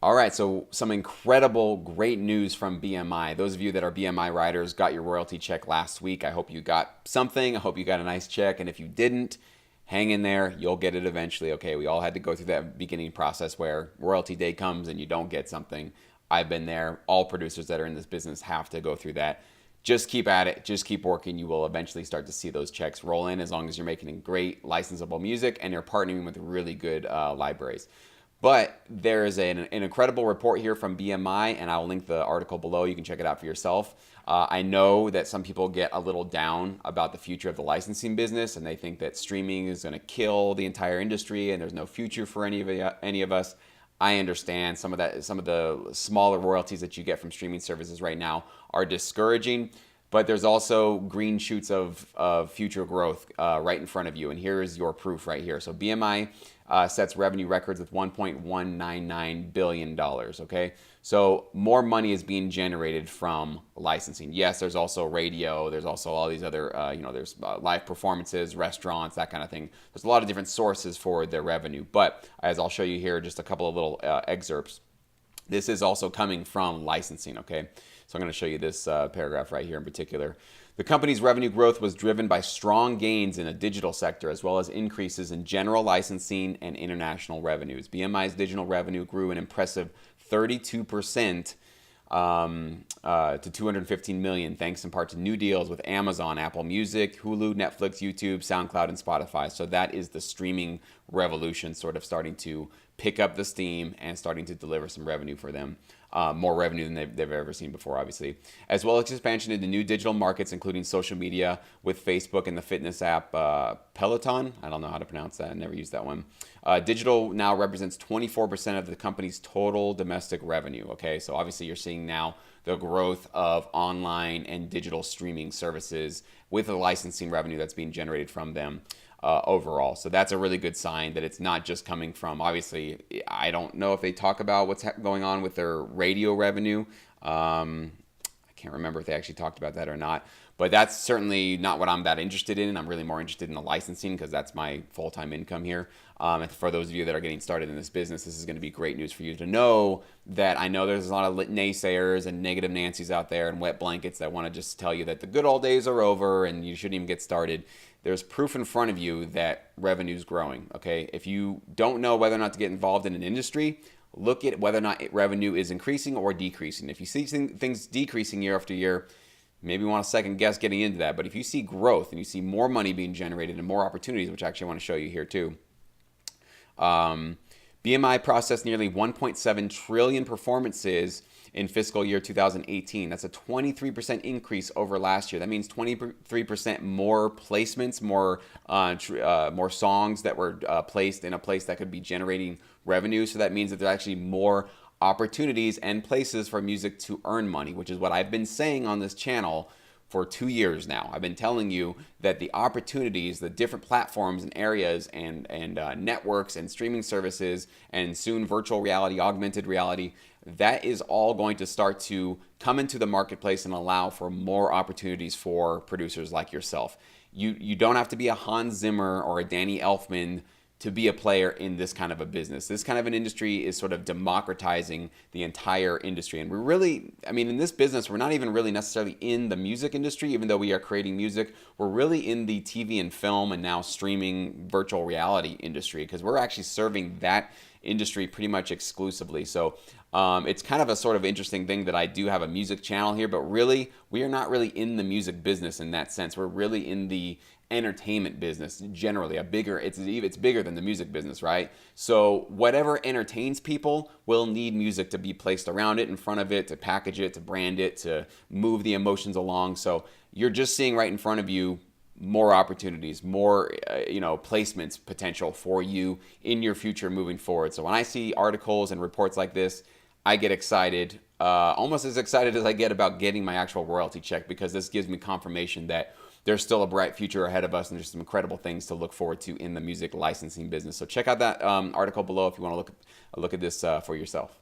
All right, so some incredible, great news from BMI. Those of you that are BMI riders got your royalty check last week. I hope you got something. I hope you got a nice check. And if you didn't, hang in there. You'll get it eventually. Okay, we all had to go through that beginning process where royalty day comes and you don't get something. I've been there. All producers that are in this business have to go through that. Just keep at it. Just keep working. You will eventually start to see those checks roll in as long as you're making great licensable music and you're partnering with really good libraries. But there is an incredible report here from BMI, and I'll link the article below. You can check it out for yourself. I know that some people get a little down about the future of the licensing business, and they think that streaming is going to kill the entire industry, and there's no future for any of us. I understand some of the smaller royalties that you get from streaming services right now are discouraging, but there's also green shoots of future growth right in front of you. And here is your proof right here. So BMI sets revenue records with $1.199 billion, okay? So more money is being generated from licensing. Yes, there's also radio. There's also all these other, there's live performances, restaurants, that kind of thing. There's a lot of different sources for their revenue. But as I'll show you here, just a couple of little excerpts. This is also coming from licensing, okay? So I'm going to show you this paragraph right here in particular. The company's revenue growth was driven by strong gains in the digital sector as well as increases in general licensing and international revenues. BMI's digital revenue grew an impressive 32% to 215 million, thanks in part to new deals with Amazon, Apple Music, Hulu, Netflix, YouTube, SoundCloud, and Spotify. So that is the streaming revolution sort of starting to pick up the steam and starting to deliver some revenue for them. More revenue than they've ever seen before, obviously. As well as expansion into new digital markets, including social media with Facebook and the fitness app Peloton. I don't know how to pronounce that. I never used that one. Digital now represents 24% of the company's total domestic revenue. Okay, so obviously you're seeing now the growth of online and digital streaming services with the licensing revenue that's being generated from them. Overall. So that's a really good sign that it's not just coming from, obviously, I don't know if they talk about what's going on with their radio revenue. I can't remember if they actually talked about that or not, but that's certainly not what I'm that interested in. I'm really more interested in the licensing because that's my full-time income here. And for those of you that are getting started in this business, this is going to be great news for you to know that I know there's a lot of naysayers and negative Nancy's out there and wet blankets that want to just tell you that the good old days are over and you shouldn't even get started. There's proof in front of you that revenue is growing, okay? If you don't know whether or not to get involved in an industry, look at whether or not revenue is increasing or decreasing. If you see things decreasing year after year, maybe you want to second guess getting into that. But if you see growth and you see more money being generated and more opportunities, which actually I want to show you here too, BMI processed nearly 1.7 trillion performances in fiscal year 2018. That's a 23% increase over last year. That means 23% more placements, more songs that were placed in a place that could be generating revenue. So that means that there's actually more opportunities and places for music to earn money, which is what I've been saying on this channel for 2 years now. I've been telling you that the opportunities, the different platforms and areas and networks and streaming services and soon virtual reality, augmented reality, that is all going to start to come into the marketplace and allow for more opportunities for producers like yourself. You don't have to be a Hans Zimmer or a Danny Elfman to be a player in this kind of a business. This kind of an industry is sort of democratizing the entire industry. And we're really, in this business, we're not even really necessarily in the music industry, even though we are creating music. We're really in the TV and film and now streaming virtual reality industry because we're actually serving that industry pretty much exclusively. So it's kind of a sort of interesting thing that I do have a music channel here, but really, we are not really in the music business in that sense. We're really in the entertainment business generally. It's bigger than the music business, right? So whatever entertains people will need music to be placed around it, in front of it, to package it, to brand it, to move the emotions along. So you're just seeing right in front of you more opportunities, more placements potential for you in your future moving forward. So when I see articles and reports like this, I get excited, almost as excited as I get about getting my actual royalty check, because this gives me confirmation that there's still a bright future ahead of us and there's some incredible things to look forward to in the music licensing business. So check out that article below if you want to look at this for yourself.